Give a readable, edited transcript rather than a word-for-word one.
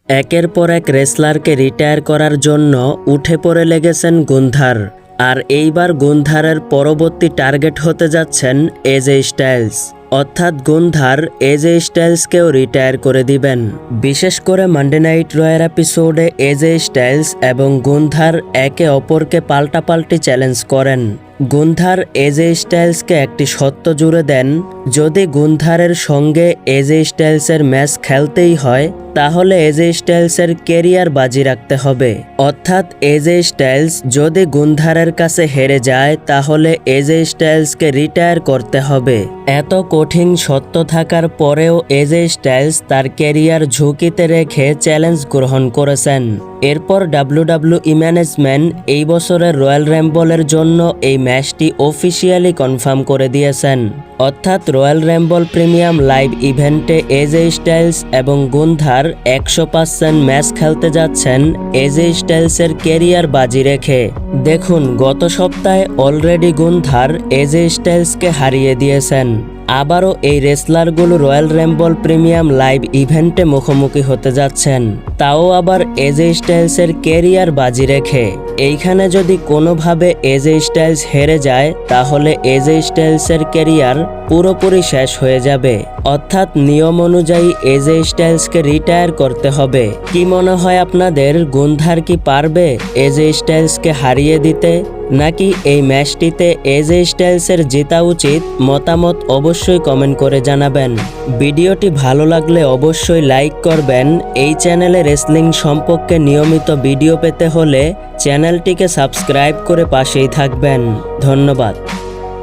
একের পর এক রেসলারকে রিটায়ার করার জন্য উঠে পড়ে লেগেছেন গুন্থার। আর এইবার গুন্থারের পরবর্তী টার্গেট হতে যাচ্ছেন এজে স্টাইলস। অর্থাৎ গুন্থার এজে স্টাইলসকেও রিটায়ার করে দিবেন। বিশেষ করে মানডে নাইট রয়ের এপিসোডে এজে স্টাইলস এবং গুন্থার একে অপরকে পাল্টাপাল্টি চ্যালেঞ্জ করেন। গুন্থার এজে স্টাইলসকে একটি সত্য জুড়ে দেন, যদি গুন্থারের সঙ্গে এজে স্টাইলসের ম্যাচ খেলতেই হয় তাহলে এজে স্টাইলসের কেরিয়ার বাজি রাখতে হবে। অর্থাৎ এজে স্টাইলস যদি গুন্থারের কাছে হেরে যায় তাহলে এজে স্টাইলসকে রিটায়ার করতে হবে। এত কঠিন সত্য থাকার পরেও এজে স্টাইলস তার কেরিয়ার ঝুঁকিতে রেখে চ্যালেঞ্জ গ্রহণ করেছেন। এরপর ডাব্লিউডাব্লিউই ম্যানেজমেন্ট এই বছরের রয়্যাল র্যাম্বলের জন্য এই ম্যাচটি অফিসিয়ালি কনফার্ম করে দিয়েছেন। অর্থাৎ রয়্যাল র্যাম্বল প্রিমিয়াম লাইভ ইভেন্টে এজে স্টাইলস এবং গুন্থার 100% ম্যাচ খেলতে যাচ্ছেন এজে স্টাইলসের কেরিয়ার বাজি রেখে। দেখুন, গত সপ্তাহে অলরেডি গুন্থার এজে স্টাইলসকে হারিয়ে দিয়েছেন। আবারও এই রেসলারগুলো রয়্যাল র্যাম্বল প্রিমিয়াম লাইভ ইভেন্টে মুখোমুখি হতে যাচ্ছেন, তাও আবার এজে স্টাইলসের কেরিয়ার বাজি রেখে। এইখানে যদি কোনোভাবে এজে স্টাইলস হেরে যায় তাহলে এজে স্টাইলসের কেরিয়ার পুরোপুরি শেষ হয়ে যাবে। অর্থাৎ নিয়ম অনুযায়ী এজে স্টাইলসকে রিটায়ার করতে হবে। কি মনে হয় আপনাদের, গুন্থার কি পারবে এজে স্টাইলসকে হারিয়ে দিতে, নাকি এই ম্যাচটিতে এজে স্টাইলসের জেতা উচিত? মতামত অবশ্যই কমেন্ট করে জানাবেন। ভিডিওটি ভালো লাগলে অবশ্যই লাইক করবেন। এই চ্যানেলে রেসলিং সম্পর্কে নিয়মিত ভিডিও পেতে হলে চ্যানেলটিকে সাবস্ক্রাইব করে পাশেই থাকবেন। ধন্যবাদ।